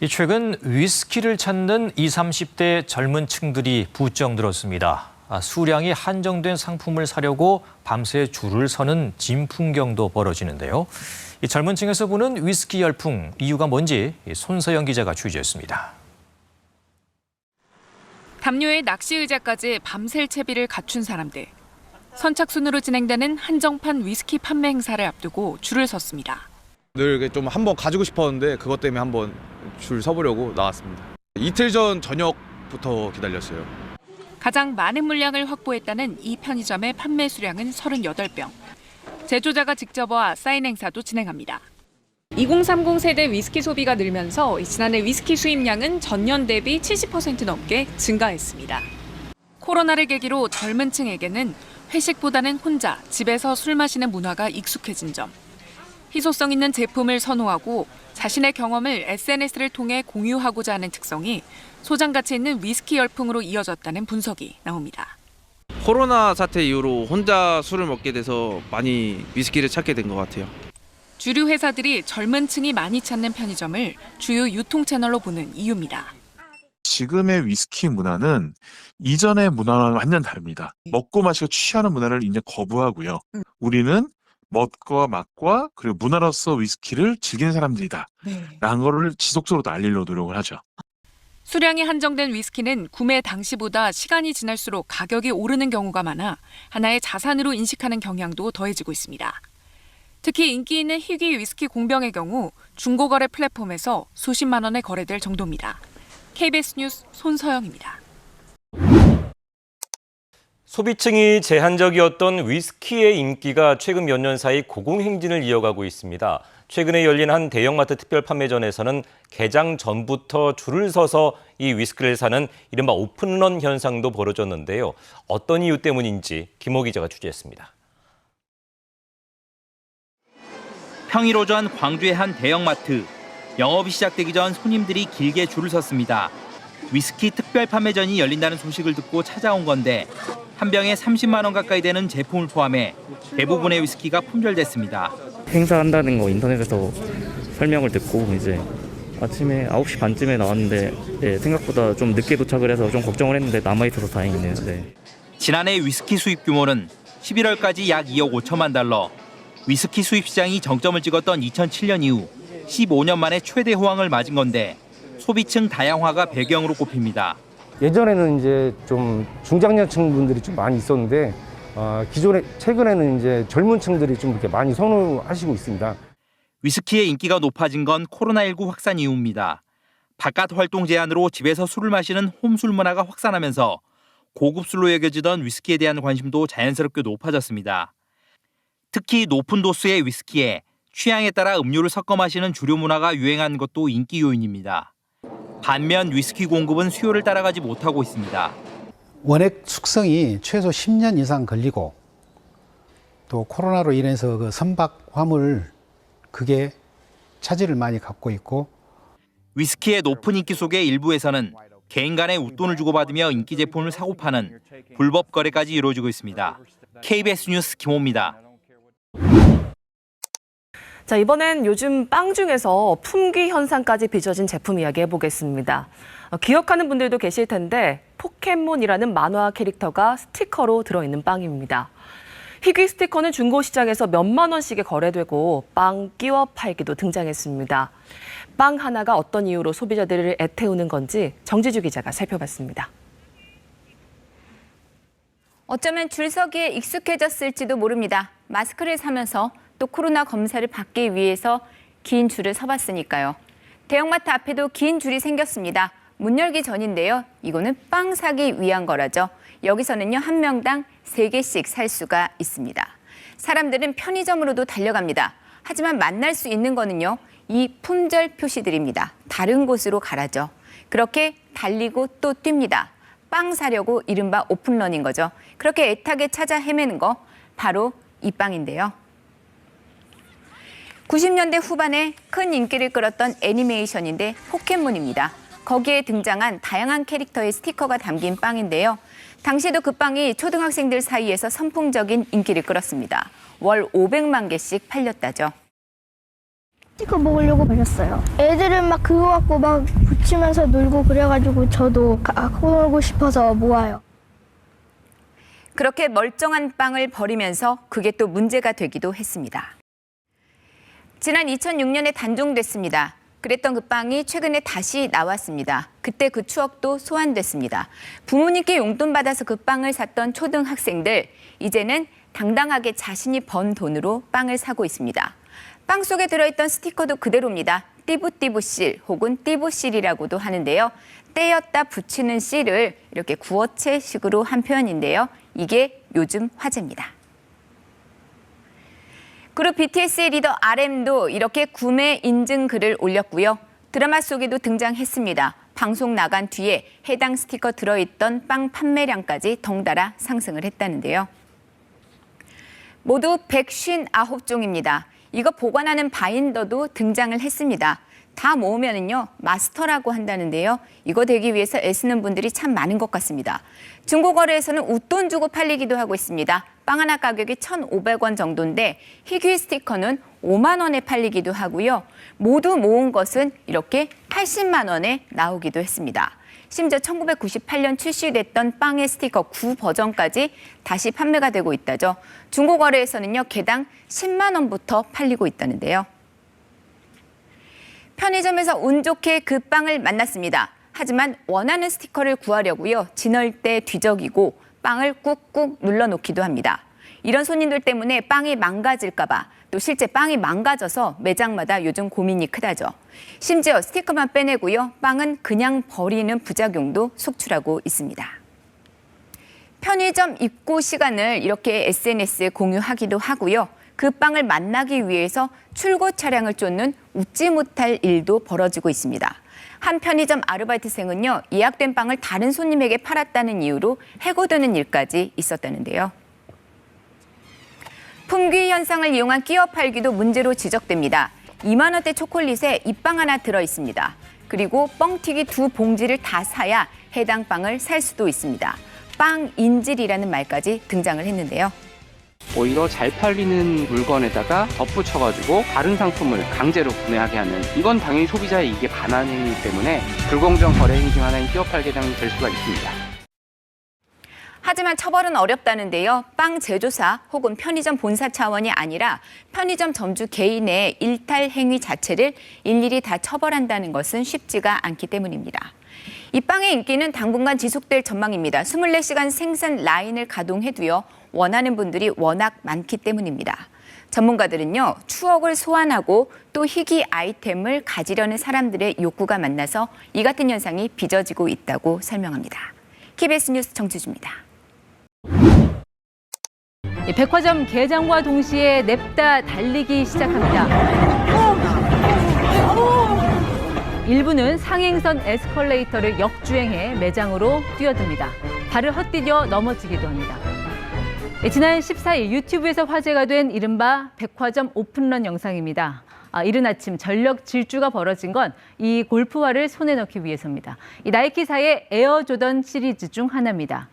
최근 위스키를 찾는 20, 30대 젊은 층들이 부쩍 늘었습니다. 수량이 한정된 상품을 사려고 밤새 줄을 서는 진풍경도 벌어지는데요. 이 젊은 층에서 보는 위스키 열풍, 이유가 뭔지 손서영 기자가 취재했습니다. 담요에 낚시 의자까지 밤샐 채비를 갖춘 사람들. 선착순으로 진행되는 한정판 위스키 판매 행사를 앞두고 줄을 섰습니다. 늘 좀 한번 가지고 싶었는데 그것 때문에 한번 줄 서보려고 나왔습니다. 이틀 전 저녁부터 기다렸어요. 가장 많은 물량을 확보했다는 이 편의점의 판매 수량은 38병. 제조자가 직접 와 사인 행사도 진행합니다. 2030 세대 위스키 소비가 늘면서 지난해 위스키 수입량은 전년 대비 70% 넘게 증가했습니다. 코로나를 계기로 젊은 층에게는 회식보다는 혼자 집에서 술 마시는 문화가 익숙해진 점, 희소성 있는 제품을 선호하고 자신의 경험을 SNS를 통해 공유하고자 하는 특성이 소장 가치 있는 위스키 열풍으로 이어졌다는 분석이 나옵니다. 코로나 사태 이후로 혼자 술을 먹게 돼서 많이 위스키를 찾게 된 것 같아요. 주류 회사들이 젊은 층이 많이 찾는 편의점을 주요 유통 채널로 보는 이유입니다. 지금의 위스키 문화는 이전의 문화와는 완전 다릅니다. 먹고 마시고 취하는 문화를 이제 거부하고요. 우리는 멋과 맛과 그리고 문화로서 위스키를 즐기는 사람들이다. 라는 거를 지속적으로 알리려고 노력을 하죠. 수량이 한정된 위스키는 구매 당시보다 시간이 지날수록 가격이 오르는 경우가 많아 하나의 자산으로 인식하는 경향도 더해지고 있습니다. 특히 인기 있는 희귀 위스키 공병의 경우 중고거래 플랫폼에서 수십만 원에 거래될 정도입니다. KBS 뉴스 손서영입니다. 소비층이 제한적이었던 위스키의 인기가 최근 몇 년 사이 고공행진을 이어가고 있습니다. 최근에 열린 한 대형마트 특별 판매전에서는 개장 전부터 줄을 서서 이 위스키를 사는 이른바 오픈런 현상도 벌어졌는데요. 어떤 이유 때문인지 김호 기자가 취재했습니다. 평일 오전 광주의 한 대형마트. 영업이 시작되기 전 손님들이 길게 줄을 섰습니다. 위스키 특별 판매전이 열린다는 소식을 듣고 찾아온 건데 한 병에 30만 원 가까이 되는 제품을 포함해 대부분의 위스키가 품절됐습니다. 행사한다는 거 인터넷에서 설명을 듣고 이제 아침에 9시 반쯤에 나왔는데 생각보다 좀 늦게 도착을 해서 좀 걱정을 했는데 남아있어서 다행이네요. 지난해 위스키 수입 규모는 11월까지 약 2억 5천만 달러. 위스키 수입 시장이 정점을 찍었던 2007년 이후 15년 만에 최대 호황을 맞은 건데 소비층 다양화가 배경으로 꼽힙니다. 예전에는 이제 좀 중장년층 분들이 좀 많이 있었는데 최근에는 이제 젊은 층들이 좀 이렇게 많이 선호하시고 있습니다. 위스키의 인기가 높아진 건 코로나19 확산 이후입니다. 바깥 활동 제한으로 집에서 술을 마시는 홈술 문화가 확산하면서 고급 술로 여겨지던 위스키에 대한 관심도 자연스럽게 높아졌습니다. 특히 높은 도수의 위스키에 취향에 따라 음료를 섞어 마시는 주류 문화가 유행한 것도 인기 요인입니다. 반면 위스키 공급은 수요를 따라가지 못하고 있습니다. 원액 숙성이 최소 10년 이상 걸리고 또 코로나로 인해서 그 선박 화물 그게 차질을 많이 갖고 있고 위스키의 높은 인기 속에 일부에서는 개인 간의 웃돈을 주고받으며 인기 제품을 사고 파는 불법 거래까지 이루어지고 있습니다. KBS 뉴스 김호입니다. 자, 이번엔 요즘 빵 중에서 품귀 현상까지 빚어진 제품 이야기 해보겠습니다. 기억하는 분들도 계실 텐데 포켓몬이라는 만화 캐릭터가 스티커로 들어있는 빵입니다. 희귀 스티커는 중고 시장에서 몇만 원씩에 거래되고 빵 끼워 팔기도 등장했습니다. 빵 하나가 어떤 이유로 소비자들을 애태우는 건지 정지주 기자가 살펴봤습니다. 어쩌면 줄서기에 익숙해졌을지도 모릅니다. 마스크를 사면서 또 코로나 검사를 받기 위해서 긴 줄을 서봤으니까요. 대형마트 앞에도 긴 줄이 생겼습니다. 문 열기 전인데요. 이거는 빵 사기 위한 거라죠. 여기서는요, 한 명당 3개씩 살 수가 있습니다. 사람들은 편의점으로도 달려갑니다. 하지만 만날 수 있는 거는요, 이 품절 표시들입니다. 다른 곳으로 가라죠. 그렇게 달리고 또 뜁니다. 빵 사려고 이른바 오픈런인 거죠. 그렇게 애타게 찾아 헤매는 거 바로 이 빵인데요. 90년대 후반에 큰 인기를 끌었던 애니메이션인데 포켓몬입니다. 거기에 등장한 다양한 캐릭터의 스티커가 담긴 빵인데요. 당시에도 그 빵이 초등학생들 사이에서 선풍적인 인기를 끌었습니다. 월 500만 개씩 팔렸다죠. 스티커 먹으려고 버렸어요. 애들은 막 그거 갖고 막 붙이면서 놀고 그래가지고 저도 갖고 놀고 싶어서 모아요. 그렇게 멀쩡한 빵을 버리면서 그게 또 문제가 되기도 했습니다. 지난 2006년에 단종됐습니다. 그랬던 그 빵이 최근에 다시 나왔습니다. 그때 그 추억도 소환됐습니다. 부모님께 용돈 받아서 그 빵을 샀던 초등학생들, 이제는 당당하게 자신이 번 돈으로 빵을 사고 있습니다. 빵 속에 들어있던 스티커도 그대로입니다. 띠부띠부실 혹은 띠부실이라고도 하는데요. 떼었다 붙이는 실을 이렇게 구어체식으로 한 표현인데요. 이게 요즘 화제입니다. 그룹 BTS의 리더 RM도 이렇게 구매 인증 글을 올렸고요. 드라마 속에도 등장했습니다. 방송 나간 뒤에 해당 스티커 들어있던 빵 판매량까지 덩달아 상승을 했다는데요. 모두 159종입니다. 이거 보관하는 바인더도 등장을 했습니다. 다 모으면은요, 마스터라고 한다는데요. 이거 되기 위해서 애쓰는 분들이 참 많은 것 같습니다. 중고거래에서는 웃돈 주고 팔리기도 하고 있습니다. 빵 하나 가격이 1,500원 정도인데 희귀 스티커는 5만 원에 팔리기도 하고요. 모두 모은 것은 이렇게 80만 원에 나오기도 했습니다. 심지어 1998년 출시됐던 빵의 스티커 9버전까지 다시 판매가 되고 있다죠. 중고거래에서는요, 개당 10만 원부터 팔리고 있다는데요. 편의점에서 운 좋게 그 빵을 만났습니다. 하지만 원하는 스티커를 구하려고요, 지날 때 뒤적이고 빵을 꾹꾹 눌러놓기도 합니다. 이런 손님들 때문에 빵이 망가질까 봐, 또 실제 빵이 망가져서 매장마다 요즘 고민이 크다죠. 심지어 스티커만 빼내고요, 빵은 그냥 버리는 부작용도 속출하고 있습니다. 편의점 입고 시간을 이렇게 SNS에 공유하기도 하고요. 그 빵을 만나기 위해서 출고 차량을 쫓는 웃지 못할 일도 벌어지고 있습니다. 한 편의점 아르바이트생은요, 예약된 빵을 다른 손님에게 팔았다는 이유로 해고되는 일까지 있었다는데요. 품귀 현상을 이용한 끼어 팔기도 문제로 지적됩니다. 2만 원대 초콜릿에 이 빵 하나 들어있습니다. 그리고 뻥튀기 2봉지를 다 사야 해당 빵을 살 수도 있습니다. 빵 인질이라는 말까지 등장을 했는데요. 오히려 잘 팔리는 물건에다가 덧붙여가지고 다른 상품을 강제로 구매하게 하는, 이건 당연히 소비자의 이익에 반하는 행위이기 때문에 불공정 거래 행위 중 하나인 끼어 팔기 등이 될 수가 있습니다. 하지만 처벌은 어렵다는데요. 빵 제조사 혹은 편의점 본사 차원이 아니라 편의점 점주 개인의 일탈 행위 자체를 일일이 다 처벌한다는 것은 쉽지가 않기 때문입니다. 이 빵의 인기는 당분간 지속될 전망입니다. 24시간 생산 라인을 가동해도요, 원하는 분들이 워낙 많기 때문입니다. 전문가들은요, 추억을 소환하고 또 희귀 아이템을 가지려는 사람들의 욕구가 만나서 이 같은 현상이 빚어지고 있다고 설명합니다. KBS 뉴스 정주주입니다. 백화점 개장과 동시에 냅다 달리기 시작합니다. 일부는 상행선 에스컬레이터를 역주행해 매장으로 뛰어듭니다. 발을 헛디뎌 넘어지기도 합니다. 지난 14일 유튜브에서 화제가 된 이른바 백화점 오픈런 영상입니다. 이른 아침 전력 질주가 벌어진 건 이 골프화를 손에 넣기 위해서입니다. 이 나이키사의 에어조던 시리즈 중 하나입니다.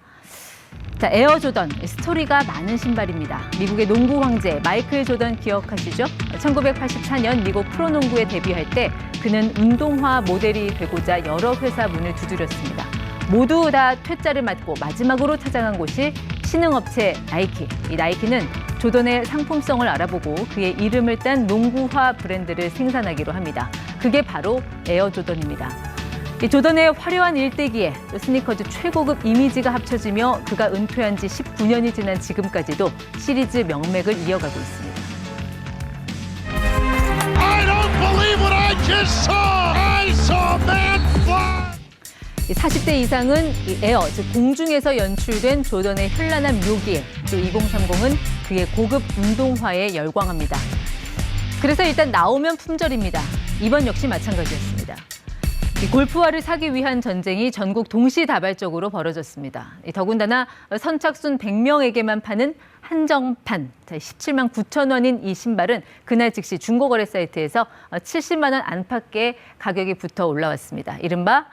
자, 에어조던, 스토리가 많은 신발입니다. 미국의 농구 황제 마이클 조던 기억하시죠? 1984년 미국 프로농구에 데뷔할 때 그는 운동화 모델이 되고자 여러 회사 문을 두드렸습니다. 모두 다 퇴짜를 맞고 마지막으로 찾아간 곳이 신흥업체 나이키. 이 나이키는 조던의 상품성을 알아보고 그의 이름을 딴 농구화 브랜드를 생산하기로 합니다. 그게 바로 에어조던입니다. 이 조던의 화려한 일대기에 스니커즈 최고급 이미지가 합쳐지며 그가 은퇴한 지 19년이 지난 지금까지도 시리즈 명맥을 이어가고 있습니다. I don't believe what I just saw. I saw man fly. 40대 이상은 이 에어, 즉 공중에서 연출된 조던의 현란한 묘기에, 또 2030은 그의 고급 운동화에 열광합니다. 그래서 일단 나오면 품절입니다. 이번 역시 마찬가지였습니다. 이 골프화를 사기 위한 전쟁이 전국 동시다발적으로 벌어졌습니다. 더군다나 선착순 100명에게만 파는 한정판 17만 9천 원인 이 신발은 그날 즉시 중고거래 사이트에서 70만 원 안팎의 가격이 붙어 올라왔습니다. 이른바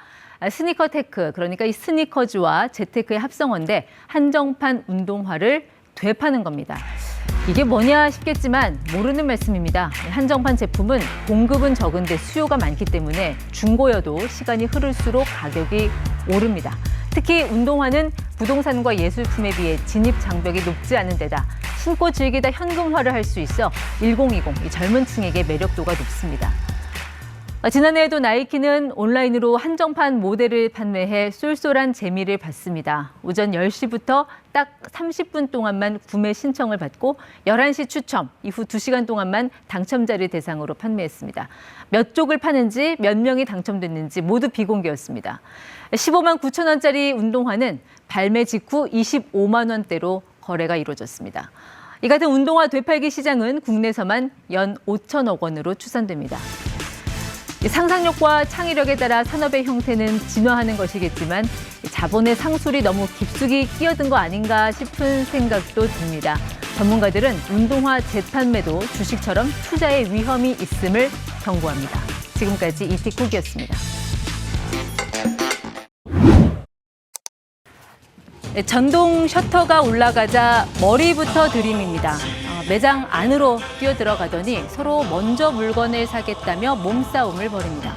스니커 테크, 그러니까 이 스니커즈와 재테크의 합성어인데 한정판 운동화를 되파는 겁니다. 이게 뭐냐 싶겠지만 모르는 말씀입니다. 한정판 제품은 공급은 적은데 수요가 많기 때문에 중고여도 시간이 흐를수록 가격이 오릅니다. 특히 운동화는 부동산과 예술품에 비해 진입 장벽이 높지 않은 데다 신고 즐기다 현금화를 할 수 있어 1020 이 젊은 층에게 매력도가 높습니다. 지난해에도 나이키는 온라인으로 한정판 모델을 판매해 쏠쏠한 재미를 봤습니다. 오전 10시부터 딱 30분 동안만 구매 신청을 받고 11시 추첨, 이후 2시간 동안만 당첨자를 대상으로 판매했습니다. 몇 쪽을 파는지, 몇 명이 당첨됐는지 모두 비공개였습니다. 15만 9천 원짜리 운동화는 발매 직후 25만 원대로 거래가 이루어졌습니다. 이 같은 운동화 되팔기 시장은 국내에서만 연 5천억 원으로 추산됩니다. 상상력과 창의력에 따라 산업의 형태는 진화하는 것이겠지만 자본의 상술이 너무 깊숙이 끼어든 거 아닌가 싶은 생각도 듭니다. 전문가들은 운동화 재판매도 주식처럼 투자의 위험이 있음을 경고합니다. 지금까지 이티쿡이었습니다. 전동 셔터가 올라가자 머리부터 들이밉니다. 매장 안으로 뛰어들어가더니 서로 먼저 물건을 사겠다며 몸싸움을 벌입니다.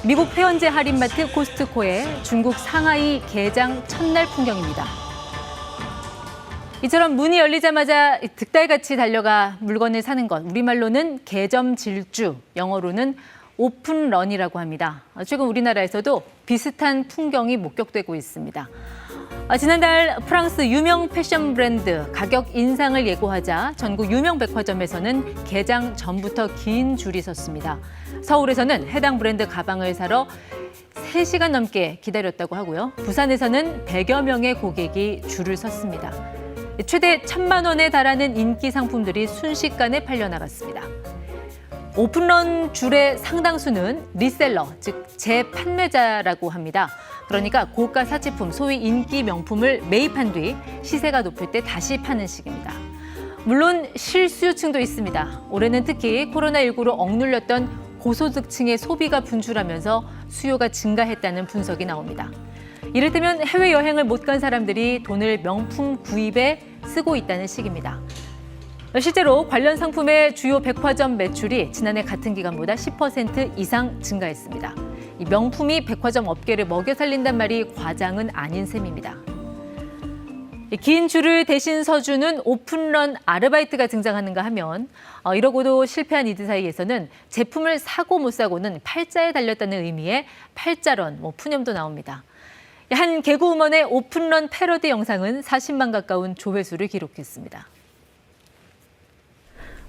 미국 폐원제 할인마트 코스트코의 중국 상하이 개장 첫날 풍경입니다. 이처럼 문이 열리자마자 득달같이 달려가 물건을 사는 것, 우리말로는 개점 질주, 영어로는 오픈런이라고 합니다. 최근 우리나라에서도 비슷한 풍경이 목격되고 있습니다. 지난달 프랑스 유명 패션 브랜드 가격 인상을 예고하자 전국 유명 백화점에서는 개장 전부터 긴 줄이 섰습니다. 서울에서는 해당 브랜드 가방을 사러 3시간 넘게 기다렸다고 하고요. 부산에서는 100여 명의 고객이 줄을 섰습니다. 최대 1,000만 원에 달하는 인기 상품들이 순식간에 팔려나갔습니다. 오픈런 줄의 상당수는 리셀러, 즉 재판매자라고 합니다. 그러니까 고가 사치품, 소위 인기 명품을 매입한 뒤 시세가 높을 때 다시 파는 식입니다. 물론 실수요층도 있습니다. 올해는 특히 코로나19로 억눌렸던 고소득층의 소비가 분출하면서 수요가 증가했다는 분석이 나옵니다. 이를테면 해외여행을 못 간 사람들이 돈을 명품 구입에 쓰고 있다는 식입니다. 실제로 관련 상품의 주요 백화점 매출이 지난해 같은 기간보다 10% 이상 증가했습니다. 이 명품이 백화점 업계를 먹여 살린단 말이 과장은 아닌 셈입니다. 긴 줄을 대신 서주는 오픈런 아르바이트가 등장하는가 하면 이러고도 실패한 이들 사이에서는 제품을 사고 못 사고는 팔자에 달렸다는 의미의 팔자런, 푸념도 나옵니다. 한 개그우먼의 오픈런 패러디 영상은 40만 가까운 조회수를 기록했습니다.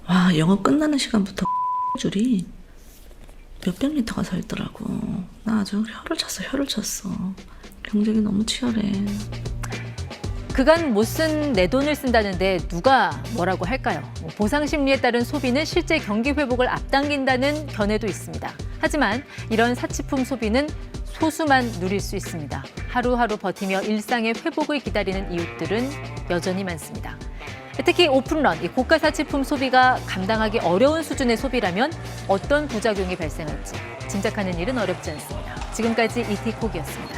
와, 영업 끝나는 시간부터 줄이 몇백 리터가 서 있더라고. 나 아주 혀를 찼어. 경쟁이 너무 치열해. 그간 못 쓴 내 돈을 쓴다는데 누가 뭐라고 할까요? 보상 심리에 따른 소비는 실제 경기 회복을 앞당긴다는 견해도 있습니다. 하지만 이런 사치품 소비는 소수만 누릴 수 있습니다. 하루하루 버티며 일상의 회복을 기다리는 이웃들은 여전히 많습니다. 특히 오픈런, 이 고가 사치품 소비가 감당하기 어려운 수준의 소비라면 어떤 부작용이 발생할지 짐작하는 일은 어렵지 않습니다. 지금까지 이티콕이었습니다.